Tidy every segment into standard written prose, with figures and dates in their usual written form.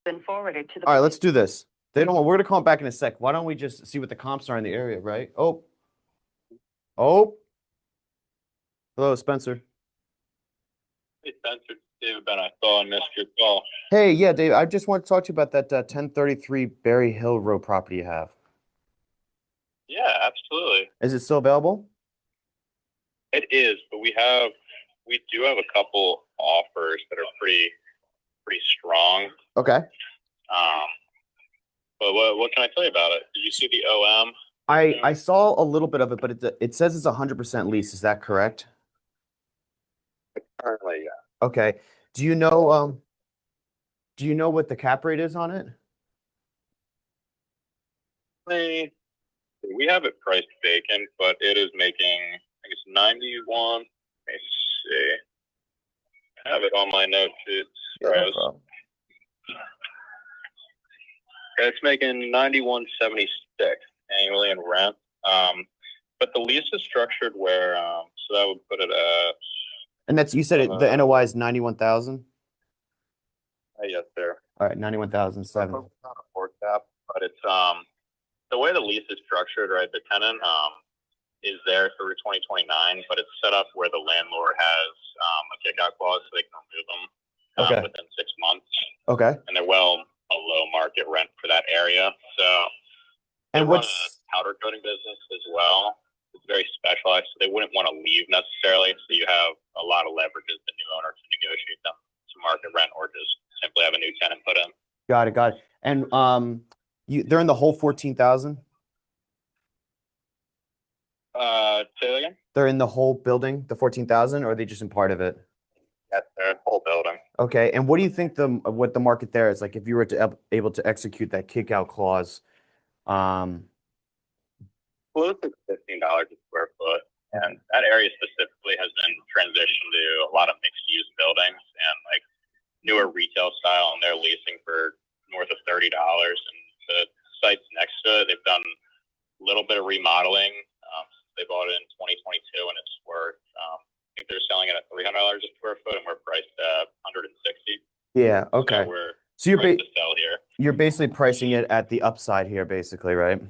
been forwarded to the. All right, let's do this. They don't. We're gonna call them back in a sec. Why don't we just see what the comps are in the area, right? Oh. Hello, Spencer. Hey, Spencer, David Ben, I saw and missed your call. Hey, yeah, Dave. I just want to talk to you about that 1033 Berry Hill Road property you have. Yeah, absolutely. Is it still available? It is, but we do have a couple offers that are pretty strong. Okay. But what can I tell you about it? Did you see the OM? I saw a little bit of it, but it says it's 100% lease. Is that correct? Currently, yeah. Okay. Do you know what the cap rate is on it? We have it priced vacant, but it is making, I guess, 91. Let me see. I have it on my notes. It's making 91.76 annually in rent. But the lease is structured where, so that would put it at. And that's, you said the NOI is 91,000? Yes, sir. All right, 91,007. Not a four cap, but it's the way the lease is structured, right? The tenant is there through 2029, but it's set up where the landlord has a kickout clause so they can remove them within 6 months. Okay. And they're well below market rent for that area. So and what's a powder coating business as well. It's very specialized, so they wouldn't want to leave necessarily. So you have a lot of leverage as the new owner to negotiate them to market rent or just simply have a new tenant put in. Got it. And they're in the whole 14,000? Say that again? They're in the whole building, the 14,000, or are they just in part of it? Yes, they're in the whole building. Okay. And what do you think what the market there is like if you were able to execute that kick out clause? Close to $15 a square foot, and that area specifically has been transitioned to a lot of mixed-use buildings and like newer retail style, and they're leasing for north of $30. And the sites next to it, they've done a little bit of remodeling. They bought it in 2022, and it's worth. I think they're selling it at $300 a square foot, and we're priced at $160. Yeah. Okay. So you're to sell here. You're basically pricing it at the upside here, basically, right?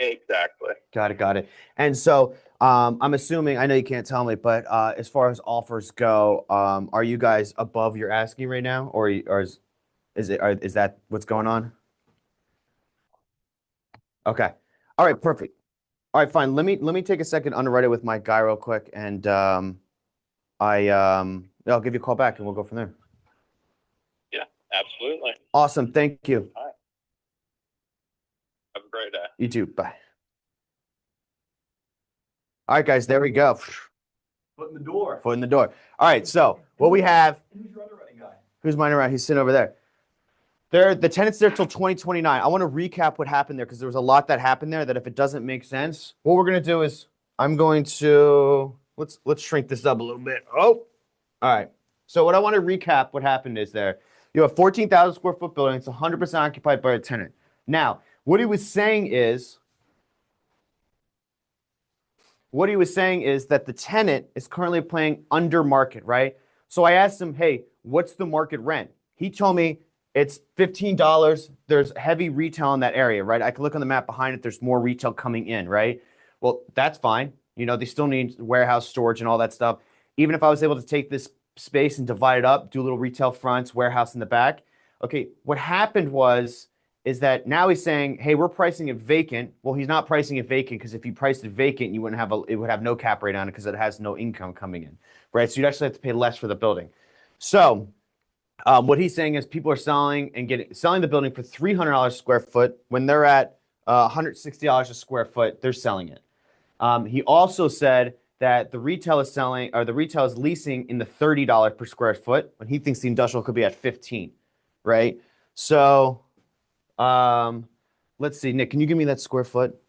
Exactly. Got it. And so I'm assuming, I know you can't tell me, but as far as offers go, are you guys above your asking right now, or is that what's going on? Okay. All right. Perfect. All right. Fine. Let me take a second, underwrite it with my guy real quick, and I'll give you a call back, and we'll go from there. Yeah. Absolutely. Awesome. Thank you. All right. Have a great day. You too. Bye. All right, guys, there we go. Foot in the door. Foot in the door. All right, so what we have. Who's your underwriting guy? Who's my underwriting? He's sitting over there. The tenant's there till 2029. I want to recap what happened there because there was a lot that happened there that if it doesn't make sense, what we're gonna do is I'm going to let's shrink this up a little bit. Oh, all right. So what I want to recap what happened is there. You have 14,000 square foot building. It's 100% occupied by a tenant. Now, what he was saying is that the tenant is currently paying under market, right? So I asked him, hey, what's the market rent? He told me it's $15. There's heavy retail in that area, right? I can look on the map behind it. There's more retail coming in, right? Well, that's fine. You know, they still need warehouse storage and all that stuff. Even if I was able to take this space and divide it up, do a little retail fronts, warehouse in the back. Okay, what happened is that now he's saying, hey, we're pricing it vacant. Well, he's not pricing it vacant because if you priced it vacant, it would have no cap rate on it because it has no income coming in, right? So you'd actually have to pay less for the building. So what he's saying is people are selling the building for $300 a square foot when they're at $160 a square foot. They're selling it. He also said that the retail is leasing in the $30 per square foot when he thinks the industrial could be at $15, right? So let's see, Nick, can you give me that square foot?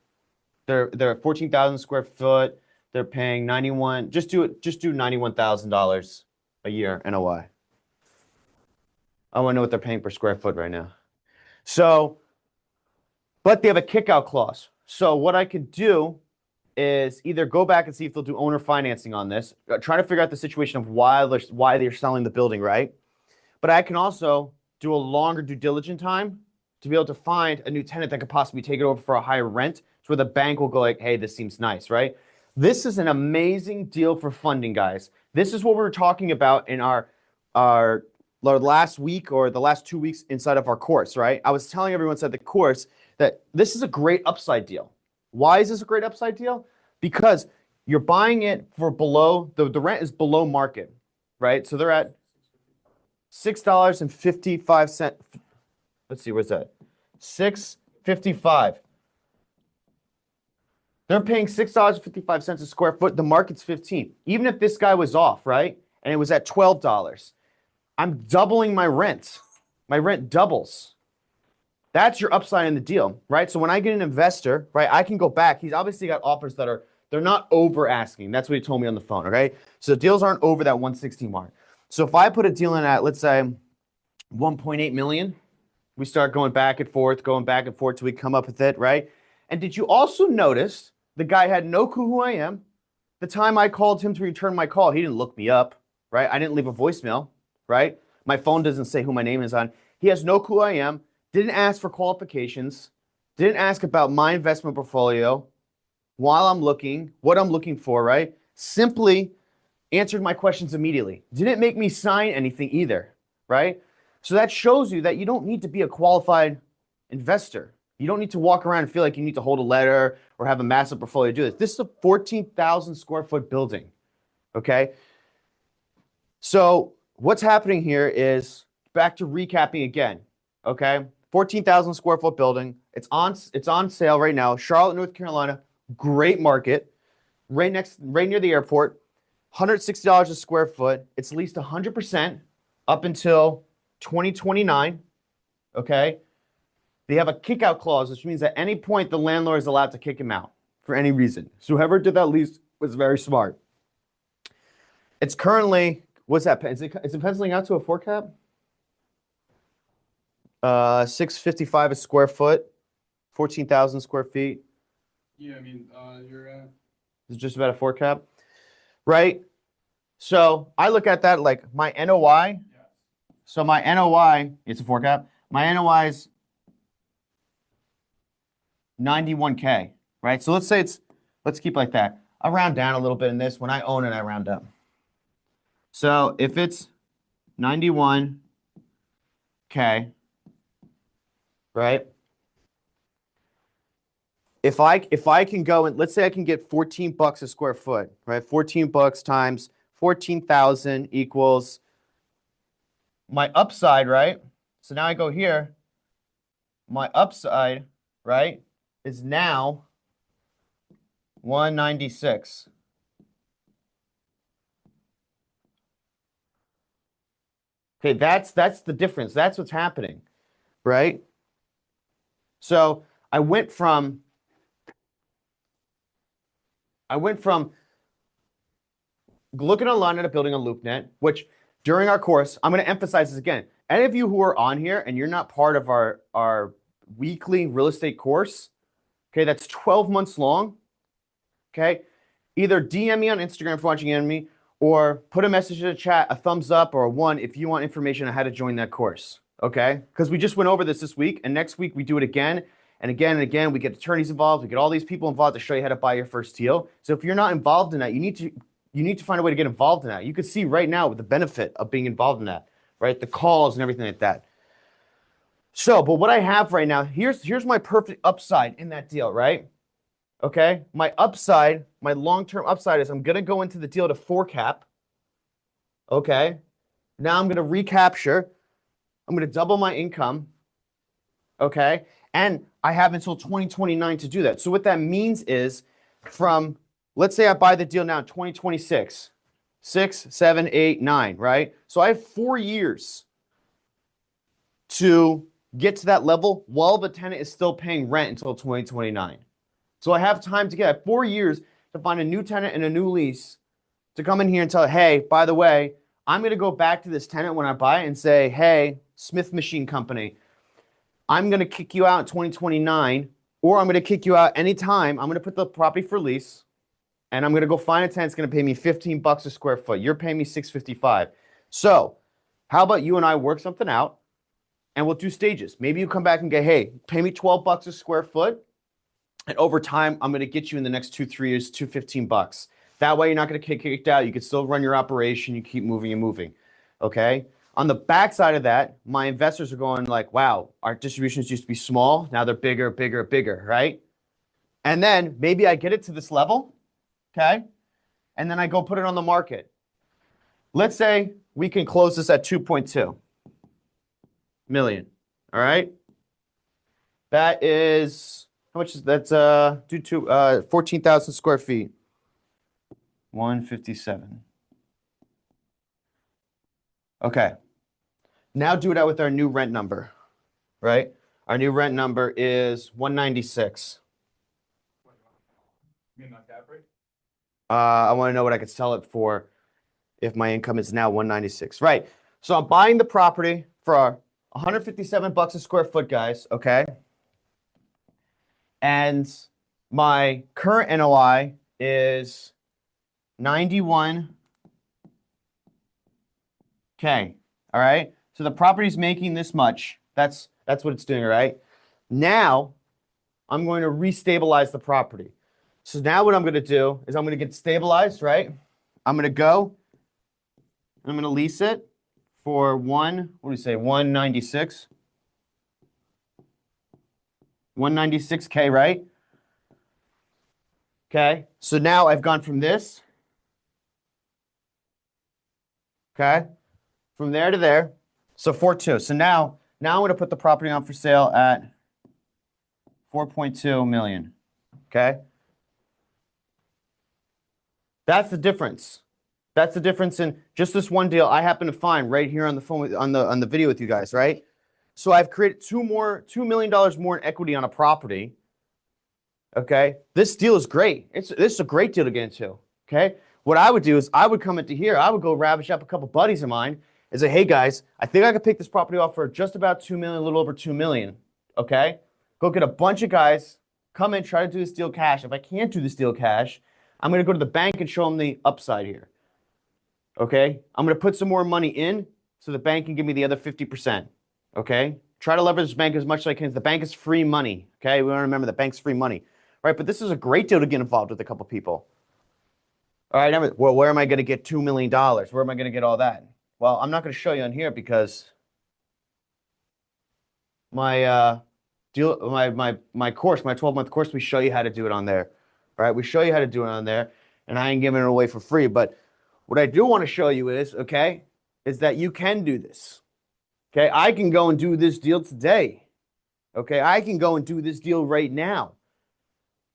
They're at 14,000 square foot. They're paying 91. Just do $91,000 a year NOI. I want to know what they're paying per square foot right now. So, but they have a kickout clause. So what I could do is either go back and see if they'll do owner financing on this, try to figure out the situation of why they're selling the building, right? But I can also do a longer due diligence time to be able to find a new tenant that could possibly take it over for a higher rent, to where the bank will go like, hey, this seems nice, right? This is an amazing deal for funding, guys. This is what we were talking about in our last week or the last 2 weeks inside of our course, right? I was telling everyone inside the course that this is a great upside deal. Why is this a great upside deal? Because you're buying it for below, the rent is below market, right? So they're at $6.55. Let's see, where's that? $6.55. They're paying $6.55 a square foot. The market's 15. Even if this guy was off, right? And it was at $12, I'm doubling my rent. My rent doubles. That's your upside in the deal, right? So when I get an investor, right, I can go back. He's obviously got offers that they're not over asking. That's what he told me on the phone, okay? So deals aren't over that 160 mark. So if I put a deal in at, let's say, 1.8 million, we start going back and forth till we come up with it, right? And did you also notice the guy had no clue who I am? The time I called him to return my call, he didn't look me up, right? I didn't leave a voicemail, right? My phone doesn't say who my name is on. He has no clue who I am, didn't ask for qualifications, didn't ask about my investment portfolio while I'm looking, what I'm looking for, right? Simply answered my questions immediately. Didn't make me sign anything either, right? So that shows you that you don't need to be a qualified investor. You don't need to walk around and feel like you need to hold a letter or have a massive portfolio to do this. This is a 14,000 square foot building, okay? So what's happening here is, back to recapping again, okay? 14,000 square foot building. It's on sale right now. Charlotte, North Carolina, great market, right near the airport. $160 a square foot. It's leased 100% up until 2029. Okay. They have a kick-out clause, which means at any point the landlord is allowed to kick him out for any reason. So whoever did that lease was very smart. It's currently, what's that? Is it penciling out to a 4 cap? $655 a square foot, 14,000 square feet. Yeah, I mean, you're at. It's just about a 4 cap, right? So I look at that like my NOI. Yeah. So my NOI, it's a 4 cap. My NOI is 91K, right? So let's say let's keep like that. I round down a little bit in this. When I own it, I round up. So if it's 91K, right? If I can go and let's say I can get $14 a square foot, right? $14 times 14,000 equals my upside, right? So now I go here. My upside, right, is now 196. Okay, that's the difference. That's what's happening, right? So I went from looking online at a building on LoopNet, which during our course, I'm going to emphasize this again. Any of you who are on here and you're not part of our weekly real estate course, okay, that's 12 months long, okay? Either DM me on Instagram for watching me, or put a message in the chat, a thumbs up or a 1 if you want information on how to join that course, okay? Because we just went over this week, and next week we do it again and again and again. We get attorneys involved, we get all these people involved to show you how to buy your first deal. So if you're not involved in that, you need to find a way to get involved in that. You can see right now with the benefit of being involved in that, right? The calls and everything like that. So, but what I have right now, here's my perfect upside in that deal, right? Okay, my upside, my long-term upside is I'm going to go into the deal to 4 cap. Okay, now I'm going to recapture. I'm going to double my income. Okay, and I have until 2029 to do that. So what that means is from, let's say I buy the deal now in 2026, 6, 7, 8, 9, right? So I have 4 years to get to that level while the tenant is still paying rent until 2029. So I have time to get 4 years to find a new tenant and a new lease to come in here and tell, hey, by the way, I'm going to go back to this tenant when I buy it and say, hey, Smith Machine Company, I'm going to kick you out in 2029, or I'm going to kick you out anytime. I'm going to put the property for lease, and I'm going to go find a tenant that's going to pay me $15 a square foot. You're paying me $655. So how about you and I work something out? and we'll do stages. Maybe you come back and go, hey, pay me $12 a square foot. And over time, I'm going to get you in the next 2-3 years, $215. That way, you're not going to get kicked out. You can still run your operation. You keep moving and moving. Okay. On the backside of that, my investors are going like, wow, our distributions used to be small. Now they're bigger, bigger, bigger, right? And then maybe I get it to this level. Okay. And then I go put it on the market. Let's say we can close this at 2.2 million. All right. That is, how much is that's due to 14,000 square feet. 157. Okay. Now do that with our new rent number, right? Our new rent number is 196. You mean not cap rate? I want to know what I could sell it for if my income is now 196. Right. So I'm buying the property for $157 a square foot, guys. Okay. And my current NOI is 91K. All right. So the property's making this much. That's what it's doing, right? Now I'm going to restabilize the property. So now what I'm going to do is I'm going to get stabilized, right? I'm going to go and I'm going to lease it for 196. 196K, right? Okay. So now I've gone from this. Okay. From there to there. So 4.2. So now I'm going to put the property on for sale at 4.2 million. Okay. That's the difference. That's the difference in just this one deal I happen to find right here on the phone on the video with you guys, right? So I've created $2 million more in equity on a property. Okay. This deal is great. This is a great deal to get into. Okay. What I would do is I would come into here, I would go ravish up a couple buddies of mine and say, hey guys, I think I could pick this property off for just about 2 million, a little over 2 million. Okay. Go get a bunch of guys, come in, try to do this deal cash. If I can't do this deal cash, I'm going to go to the bank and show them the upside here. Okay. I'm going to put some more money in so the bank can give me the other 50%. Okay. Try to leverage the bank as much as I can. The bank is free money. Okay. We want to remember the bank's free money. Right. But this is a great deal to get involved with a couple people. All right. Well, where am I going to get $2 million? Where am I going to get all that? Well, I'm not going to show you on here because my my course, my 12-month course, we show you how to do it on there. All right. We show you how to do it on there, and I ain't giving it away for free. But what I do want to show you is, okay, is that you can do this. Okay. I can go and do this deal today. Okay. I can go and do this deal right now.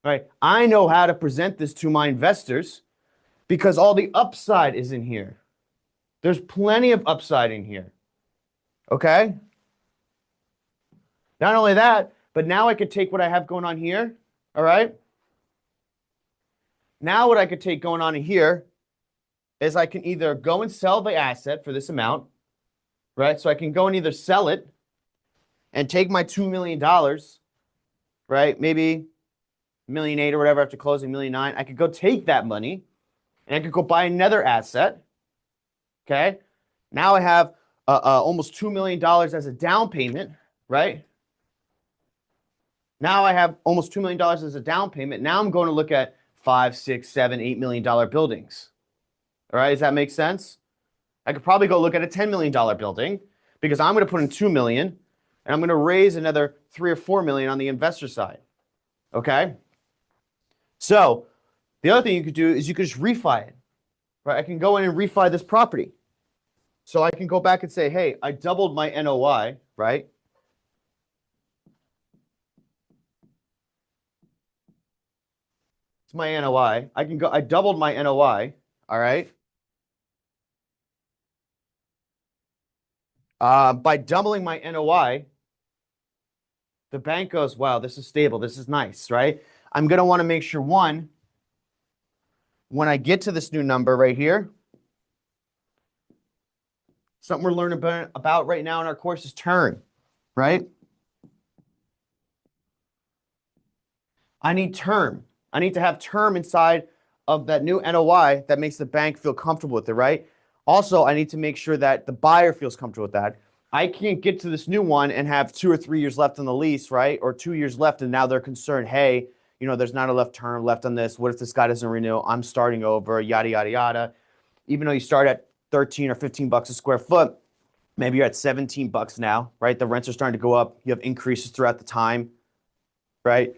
All right. I know how to present this to my investors because all the upside is in here. There's plenty of upside in here. Okay? Not only that, but now I could take what I have going on here. All right? Now what I could take going on in here is I can either go and sell the asset for this amount, right? So I can go and either sell it and take my $2 million, right? Maybe $1.8 million or whatever after closing, $1.9 million. I could go take that money and I could go buy another asset. Okay. Now I have almost $2 million as a down payment, right? Now I have almost $2 million as a down payment. Now I'm going to look at $5, $6, $7, $8 million buildings. All right. Does that make sense? I could probably go look at a $10 million building because I'm going to put in $2 million and I'm going to raise another $3 or $4 million on the investor side. Okay. So the other thing you could do is you could just refi it, right? I can go in and refi this property. So I can go back and say, hey, I doubled my NOI, right? It's my NOI. I doubled my NOI, all right? By doubling my NOI, the bank goes, wow, this is stable. This is nice, right? I'm going to want to make sure, one, when I get to this new number right here, something we're learning about right now in our course is turn, right? I need term. I need to have term inside of that new NOI that makes the bank feel comfortable with it, right? Also, I need to make sure that the buyer feels comfortable with that. I can't get to this new one and have 2 or 3 years left on the lease, right? Or 2 years left, and now they're concerned, hey, there's not enough term left on this. What if this guy doesn't renew? I'm starting over, yada, yada, yada. Even though you start at 13 or 15 bucks a square foot, maybe you're at 17 bucks now, right? The rents are starting to go up. You have increases throughout the time, right?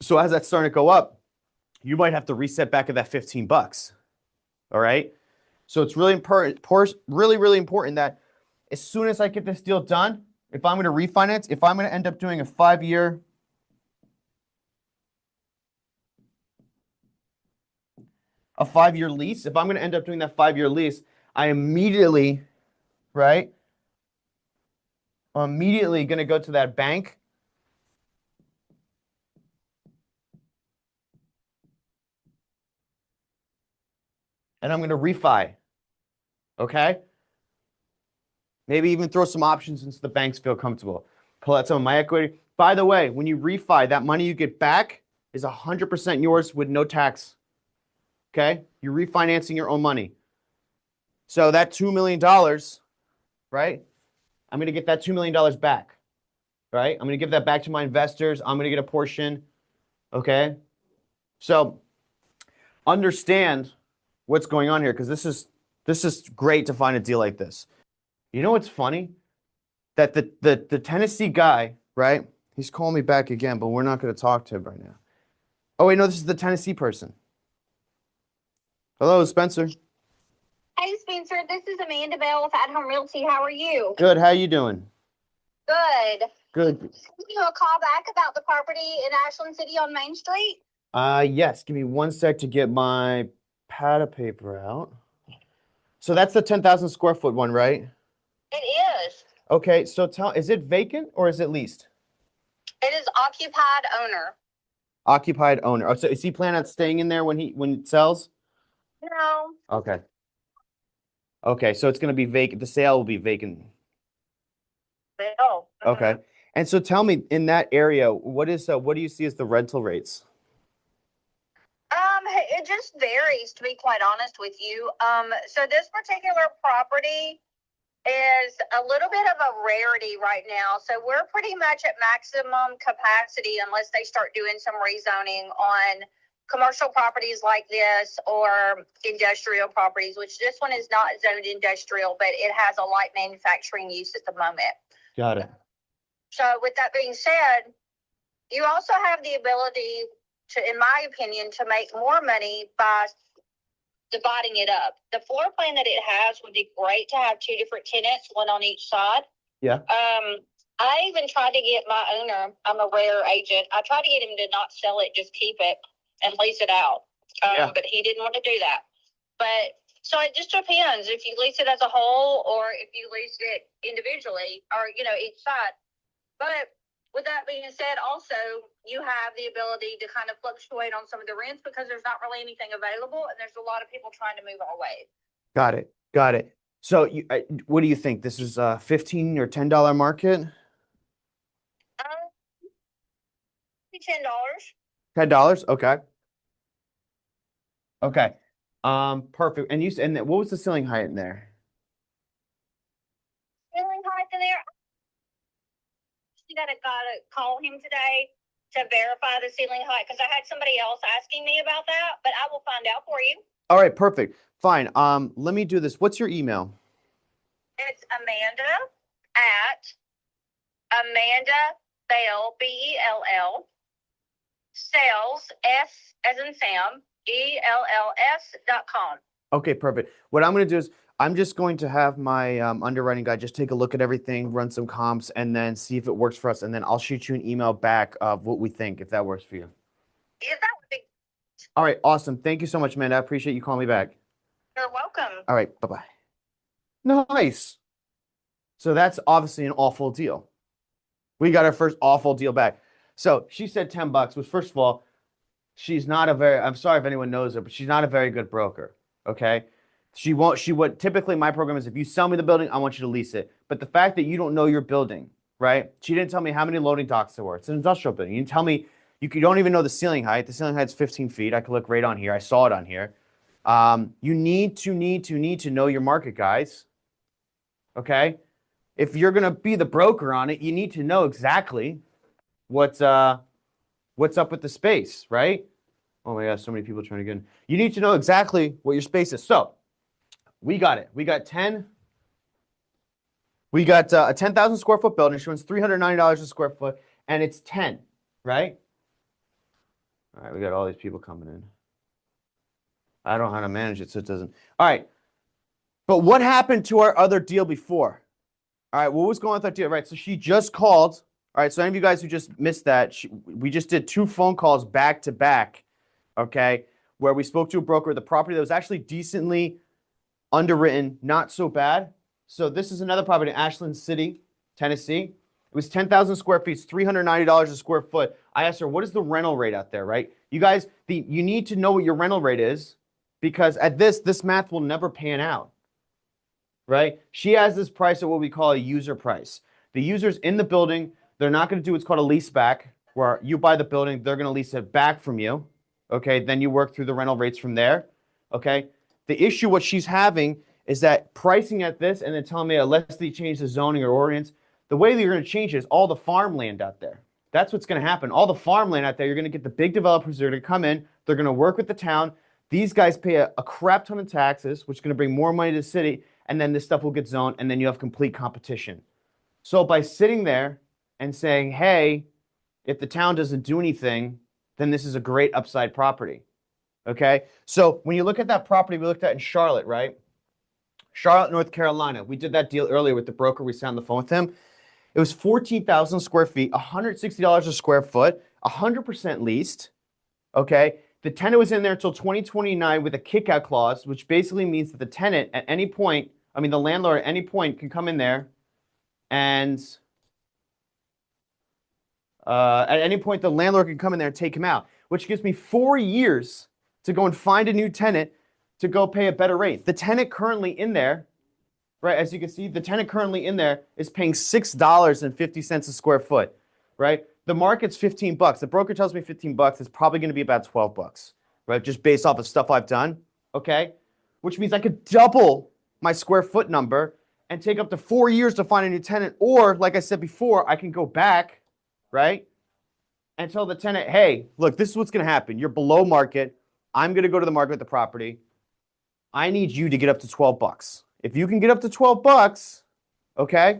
So as that's starting to go up, you might have to reset back at that 15 bucks. All right. So it's really important, really, really important that as soon as I get this deal done, if I'm going to refinance, if I'm going to end up doing a 5-year lease, if I'm going to end up doing that 5-year lease, I immediately, right? I'm immediately going to go to that bank. And I'm going to refi. Okay? Maybe even throw some options since the banks feel comfortable. Pull out some of my equity. By the way, when you refi, that money you get back is 100% yours with no tax. Okay? You're refinancing your own money. So that $2 million, right? I'm going to get that $2 million back, right? I'm going to give that back to my investors. I'm going to get a portion. Okay? So understand what's going on here, because this is great to find a deal like this. You know what's funny? That the Tennessee guy, right? He's calling me back again, but we're not going to talk to him right now. Oh wait, no, this is the Tennessee person. Hello, Spencer. Hey, Spencer, this is Amanda Bell with At Home Realty. How are you? Good. How you doing? Good. Good. Give you a call back about the property in Ashland City on Main Street. Yes. Give me one sec to get my pad of paper out. So that's the 10,000 square foot one, right? It is. Okay. So is it vacant or is it leased? It is occupied owner. Occupied owner. Oh, so is he planning on staying in there when it sells? No. Okay. Okay. So it's going to be vacant. The sale will be vacant. Oh. Okay. And so tell me, in that area, what do you see as the rental rates? It just varies, to be quite honest with you. So this particular property is a little bit of a rarity right now. So we're pretty much at maximum capacity unless they start doing some rezoning on commercial properties like this or industrial properties, which this one is not zoned industrial, but it has a light manufacturing use at the moment. Got it. So with that being said, you also have the ability to, in my opinion, to make more money by dividing it up. The floor plan that it has would be great to have 2 different tenants, one on each side. Yeah. I even tried to get my owner, I'm a rare agent, I tried to get him to not sell it, just keep it and lease it out. But he didn't want to do that. But so it just depends if you lease it as a whole or if you lease it individually or, each side. But with that being said, also, you have the ability to kind of fluctuate on some of the rents because there's not really anything available and there's a lot of people trying to move our way. Got it. Got it. So what do you think? This is a $15 or $10 market? $10. $10? Okay. Okay. Perfect. And what was the ceiling height in there? Ceiling height in there. You gotta call him today to verify the ceiling height because I had somebody else asking me about that, but I will find out for you. All right, perfect. Fine. Let me do this. What's your email? It's Amanda Bell, BELL, sales, S as in Sam, ELLS.com. Okay, perfect. What I'm going to do is I'm just going to have my underwriting guy just take a look at everything, run some comps, and then see if it works for us. And then I'll shoot you an email back of what we think, if that works for you. Yeah, that would be. All right, awesome. Thank you so much, Amanda. I appreciate you calling me back. You're welcome. All right, bye-bye. Nice. So that's obviously an awful deal. We got our first awful deal back. So she said 10 bucks, which first of all, she's not I'm sorry if anyone knows her, but she's not a very good broker, okay? Typically my program is if you sell me the building, I want you to lease it. But the fact that you don't know your building, right? She didn't tell me how many loading docks there were. It's an industrial building. You didn't tell me, you don't even know the ceiling height. The ceiling height's 15 feet. I could look right on here. I saw it on here. You need to know your market, guys. Okay? if you're going to be the broker on it, you need to know exactly what's up with the space, right? Oh my gosh, so many people trying to get in. You need to know exactly what your space is. So we got it. We got 10. We got a 10,000 square foot building. Insurance $390 a square foot, and it's 10, right? All right, we got all these people coming in. I don't know how to manage it, so it doesn't. All right, but what happened to our other deal before? All right, what was going on with that deal? Right, so she just called. All right, so any of you guys who just missed that, we just did 2 phone calls back to back, okay, where we spoke to a broker of the property that was actually decently underwritten, not so bad. So this is another property in Ashland City, Tennessee. It was 10,000 square feet, it's $390 a square foot. I asked her, what is the rental rate out there, right? You guys, you need to know what your rental rate is, because at this math will never pan out, right? She has this price at what we call a user price. The user's in the building. They're not going to do what's called a lease back, where you buy the building, they're going to lease it back from you, okay? Then you work through the rental rates from there, okay? The issue, what she's having, is that pricing at this and then telling me unless they change the zoning or ordinance, the way that you're going to change it is all the farmland out there. That's what's going to happen. All the farmland out there, you're going to get the big developers that are going to come in. They're going to work with the town. These guys pay a crap ton of taxes, which is going to bring more money to the city, and then this stuff will get zoned, and then you have complete competition. So by sitting there and saying, hey, if the town doesn't do anything, then this is a great upside property. Okay? So when you look at that property we looked at in Charlotte, right? Charlotte, North Carolina. We did that deal earlier with the broker. We sat on the phone with him. It was 14,000 square feet, $160 a square foot, 100% leased. Okay? The tenant was in there until 2029 with a kickout clause, which basically means that the tenant at any point, the landlord at any point can come in there and at any point the landlord can come in there and take him out, which gives me 4 years to go and find a new tenant to go pay a better rate. The tenant currently in there, right, as you can see, the tenant currently in there is paying $6.50 a square foot, right? The market's $15. The broker tells me $15. It's probably going to be about $12, right? Just based off of stuff I've done, okay? Which means I could double my square foot number and take up to 4 years to find a new tenant. Or, like I said before, I can go back, right, and tell the tenant, hey, look, this is what's going to happen. You're below market. I'm going to go to the market with the property. I need you to get up to $12. If you can get up to $12, okay?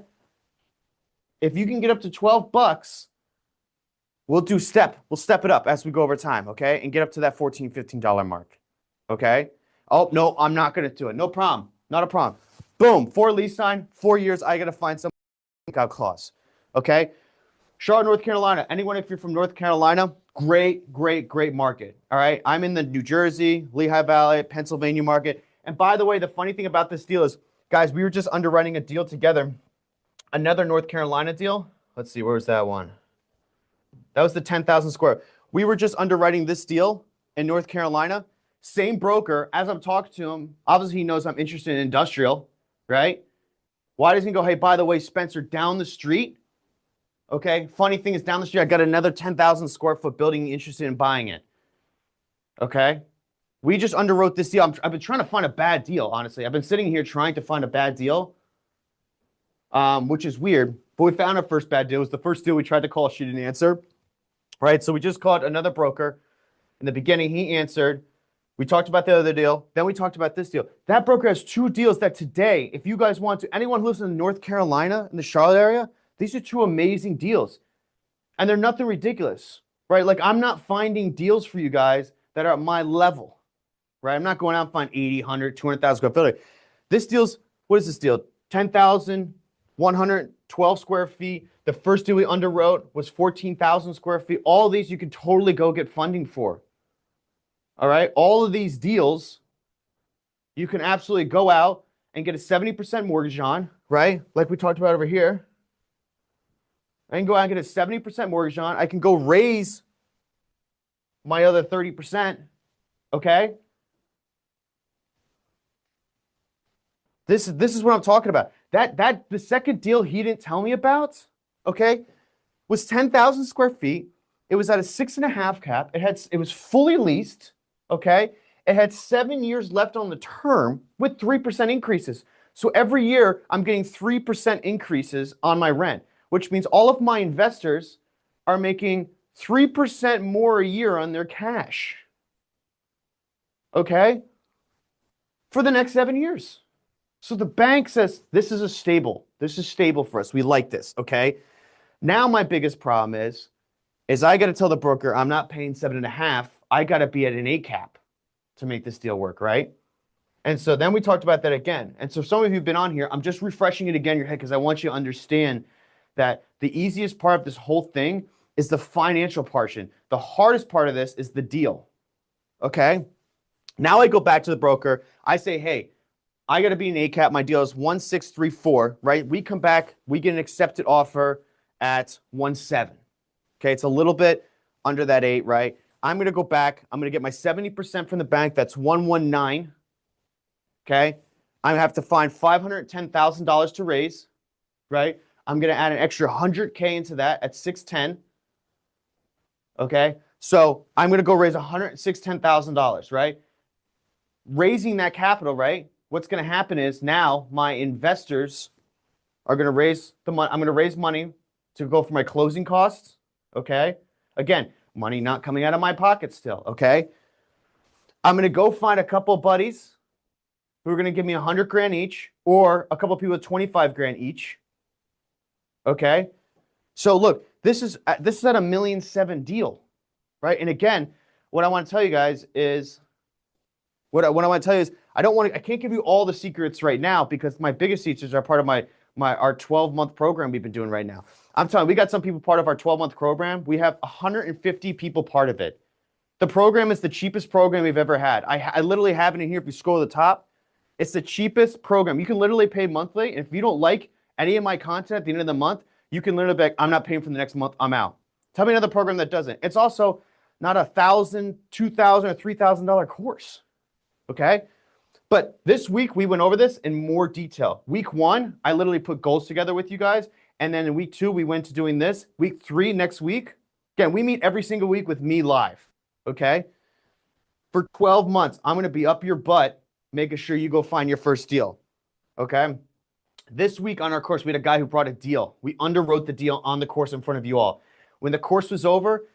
If you can get up to $12, we'll step it up as we go over time, okay? And get up to that $14, $15 mark, okay? Oh, no, I'm not going to do it. No problem. Not a problem. Boom, 4 lease sign, 4 years, I got to find some out clause, okay? Charlotte, North Carolina. Anyone, if you're from North Carolina, great market, all right? I'm in the New Jersey, Lehigh Valley, Pennsylvania market. And by the way, the funny thing about this deal is, guys, we were just underwriting a deal together, another North Carolina deal. Let's see, where was that one? That was the 10,000 square. We were just underwriting this deal in North Carolina. Same broker. As I'm talking to him, obviously he knows I'm interested in industrial, right? Why doesn't he go, hey, by the way, Spencer, down the street, okay? Funny thing is, down the street, I got another 10,000 square foot building interested in buying it, okay? We just underwrote this deal. I've been trying to find a bad deal, honestly. I've been sitting here trying to find a bad deal, which is weird. But we found our first bad deal. It was the first deal we tried to call. She didn't answer, right? So we just called another broker. In the beginning, he answered. We talked about the other deal. Then we talked about this deal. That broker has 2 deals that today, if you guys want to, anyone who lives in North Carolina, in the Charlotte area, these are 2 amazing deals. And they're nothing ridiculous, right? Like, I'm not finding deals for you guys that are at my level. Right? I'm not going out and find 80, 100, 200,000 square foot. This deal's, what is this deal? 10,112 square feet. The first deal we underwrote was 14,000 square feet. All of these you can totally go get funding for. All right? All of these deals, you can absolutely go out and get a 70% mortgage on, right? Like we talked about over here. I can go out and get a 70% mortgage on. I can go raise my other 30%, okay? This is what I'm talking about. The second deal he didn't tell me about, okay, was 10,000 square feet. It was at a 6.5 cap. It was fully leased, okay? It had 7 years left on the term with 3% increases. So every year I'm getting 3% increases on my rent, which means all of my investors are making 3% more a year on their cash. Okay? For the next 7 years. So the bank says, this is stable for us. We like this, okay? Now my biggest problem is I got to tell the broker I'm not paying 7.5. I got to be at an 8 cap to make this deal work, right? And so then we talked about that again. And so some of you have been on here. I'm just refreshing it again in your head because I want you to understand that the easiest part of this whole thing is the financial portion. The hardest part of this is the deal, okay? Now I go back to the broker. I say, hey, I got to be an 8 cap. My deal is 1634, right? We come back. We get an accepted offer at 17. Okay, it's a little bit under that 8, right? I'm going to go back. I'm going to get my 70% from the bank. That's 119. Okay, I have to find $510,000 to raise, right? I'm going to add an extra 100K into that at 610. Okay, so I'm going to go raise $110,000, right? Raising that capital, right? What's going to happen is now my investors are going to raise the money. I'm going to raise money to go for my closing costs. Okay, again, money not coming out of my pocket still. Okay, I'm going to go find a couple buddies who are going to give me 100 grand each, or a couple people with 25 grand each. Okay, so look, this is at a $1.7 million deal, right? And again, what I want to tell you guys is, what I want to tell you is, I can't give you all the secrets right now because my biggest secrets are part of our 12-month program we've been doing right now. I'm telling you, we got some people part of our 12-month program. We have 150 people part of it. The program is the cheapest program we've ever had. I literally have it in here. If you scroll to the top, it's the cheapest program. You can literally pay monthly. And if you don't like any of my content at the end of the month, you can literally be like, I'm not paying for the next month. I'm out. Tell me another program that doesn't. It's also not $1,000, $2,000, or $3,000 course. Okay? But this week, we went over this in more detail. Week 1, I literally put goals together with you guys. And then in week 2, we went to doing this. Week 3, next week. Again, we meet every single week with me live. Okay? For 12 months, I'm going to be up your butt making sure you go find your first deal. Okay? This week on our course, we had a guy who brought a deal. We underwrote the deal on the course in front of you all. When the course was over,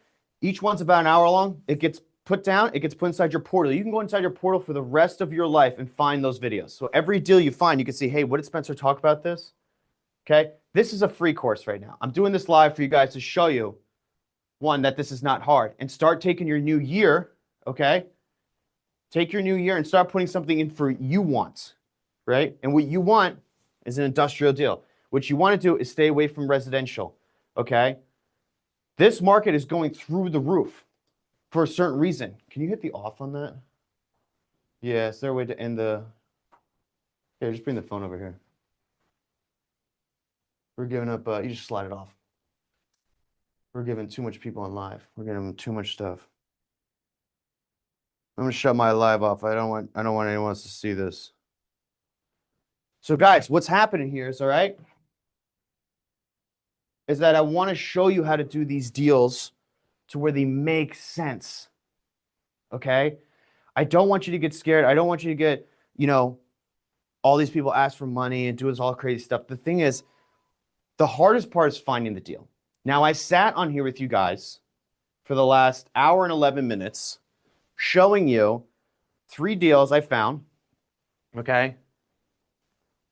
each one's about an hour long. It gets put down. It gets put inside your portal. You can go inside your portal for the rest of your life and find those videos. So every deal you find, you can see, hey, what did Spencer talk about this? Okay? This is a free course right now. I'm doing this live for you guys to show you, one, that this is not hard. And start taking your new year, okay? Take your new year and start putting something in for you want, right? And what you want is an industrial deal. What you want to do is stay away from residential, okay? This market is going through the roof for a certain reason. Can you hit the off on that? Yeah, is there a way to end the... Here, just bring the phone over here. We're giving up, you just slide it off. We're giving too much people on live. We're giving them too much stuff. I'm gonna shut my live off. I don't want anyone else to see this. So guys, what's happening here is, all right, is that I want to show you how to do these deals to where they make sense. Okay? I don't want you to get scared. I don't want you to get, all these people ask for money and do this all crazy stuff. The thing is, the hardest part is finding the deal. Now, I sat on here with you guys for the last hour and 11 minutes showing you 3 deals I found, okay?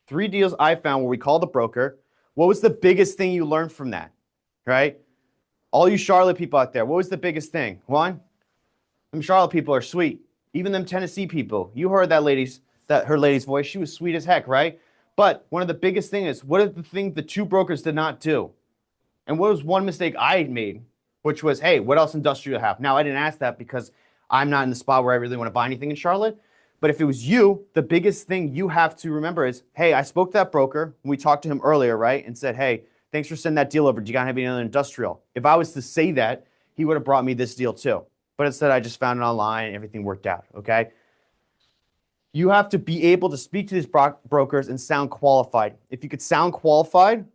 3 deals I found where we called the broker. What was the biggest thing you learned from that, right? All you Charlotte people out there, what was the biggest thing? One, them Charlotte people are sweet. Even them Tennessee people. You heard her lady's voice. She was sweet as heck, right? But one of the biggest things is, what are the things the 2 brokers did not do? And what was one mistake I made, which was, hey, what else industrial have? Now, I didn't ask that because I'm not in the spot where I really want to buy anything in Charlotte. But if it was you, the biggest thing you have to remember is, hey, I spoke to that broker. We talked to him earlier, right? And said, hey, thanks for sending that deal over. Do you guys have any other industrial? If I was to say that, he would have brought me this deal too. But instead, I just found it online and everything worked out, okay? You have to be able to speak to these brokers and sound qualified. If you could sound qualified,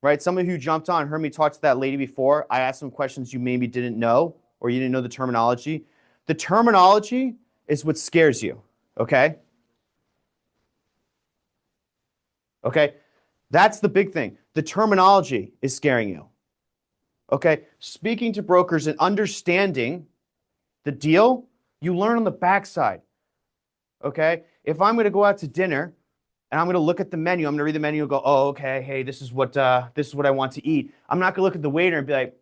right? Some of you jumped on and heard me talk to that lady before. I asked some questions you maybe didn't know or you didn't know the terminology. The terminology is what scares you, okay? Okay. That's the big thing. The terminology is scaring you. Okay. Speaking to brokers and understanding the deal, you learn on the backside. Okay. If I'm going to go out to dinner and I'm going to look at the menu, I'm going to read the menu and go, oh, okay, hey, this is what I want to eat. I'm not going to look at the waiter and be like,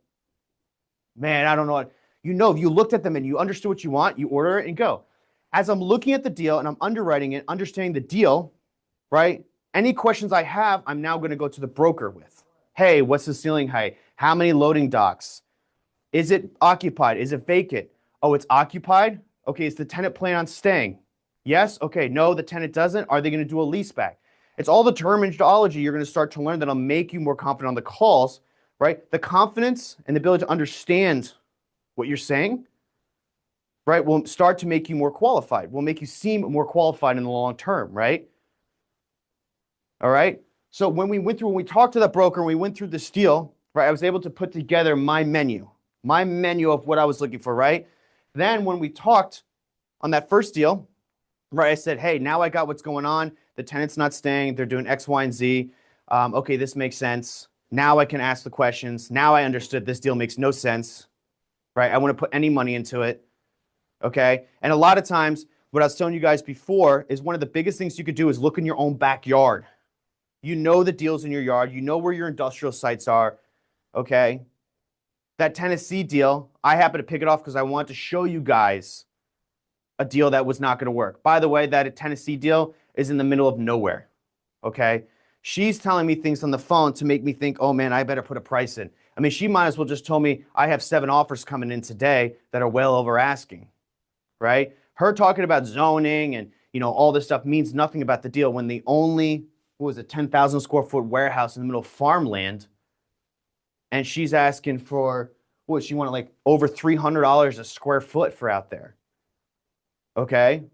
man, I don't know what. You know, if you looked at the menu, you understood what you want, you order it and go. As I'm looking at the deal and I'm underwriting it, understanding the deal, right? Any questions I have, I'm now going to go to the broker with. Hey, what's the ceiling height? How many loading docks? Is it occupied? Is it vacant? Oh, it's occupied? Okay, is the tenant plan on staying? Yes? Okay, no, the tenant doesn't. Are they going to do a lease back? It's all the terminology you're going to start to learn that'll make you more confident on the calls, right? The confidence and the ability to understand what you're saying, right, will start to make you more qualified, will make you seem more qualified in the long term, right? All right? So when we talked to that broker and we went through this deal, right, I was able to put together my menu of what I was looking for, right? Then when we talked on that first deal, right, I said, hey, now I got what's going on. The tenant's not staying. They're doing X, Y, and Z. Okay, this makes sense. Now I can ask the questions. Now I understood this deal makes no sense, right? I wouldn't put any money into it, okay? And a lot of times, what I was telling you guys before is one of the biggest things you could do is look in your own backyard. You know the deals in your yard. You know where your industrial sites are, okay? That Tennessee deal, I happened to pick it off because I wanted to show you guys a deal that was not going to work. By the way, that Tennessee deal is in the middle of nowhere, okay? She's telling me things on the phone to make me think, oh man, I better put a price in. I mean, she might as well just told me I have 7 offers coming in today that are well over asking, right? Her talking about zoning and, you know, all this stuff means nothing about the deal when the only, 10,000 square foot warehouse in the middle of farmland, and she's asking for, she wanted like over $300 a square foot for out there. Okay?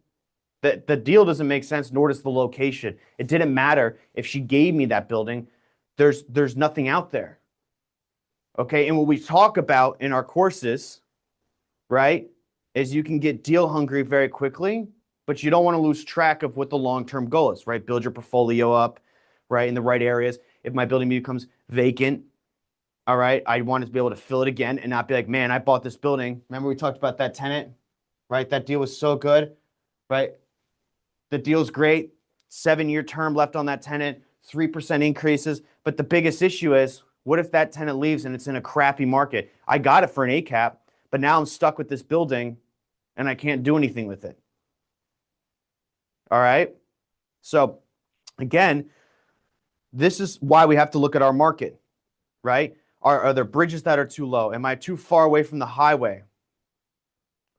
The deal doesn't make sense, nor does the location. It didn't matter if she gave me that building. There's nothing out there. Okay? And what we talk about in our courses, right, is you can get deal hungry very quickly, but you don't want to lose track of what the long-term goal is, right? Build your portfolio up, right, in the right areas. If my building becomes vacant, all right, I want to be able to fill it again and not be like, man, I bought this building. Remember we talked about that tenant, right? That deal was so good, right? The deal's great. 7-year term left on that tenant, 3% increases. But the biggest issue is, what if that tenant leaves and it's in a crappy market? I got it for an ACAP, but now I'm stuck with this building and I can't do anything with it. All right? So, again, this is why we have to look at our market, right? Are there bridges that are too low? Am I too far away from the highway?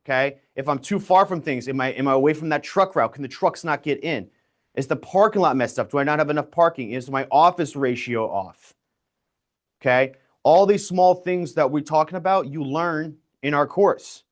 Okay? If I'm too far from things, am I away from that truck route? Can the trucks not get in? Is the parking lot messed up? Do I not have enough parking? Is my office ratio off? Okay? All these small things that we're talking about, you learn in our course.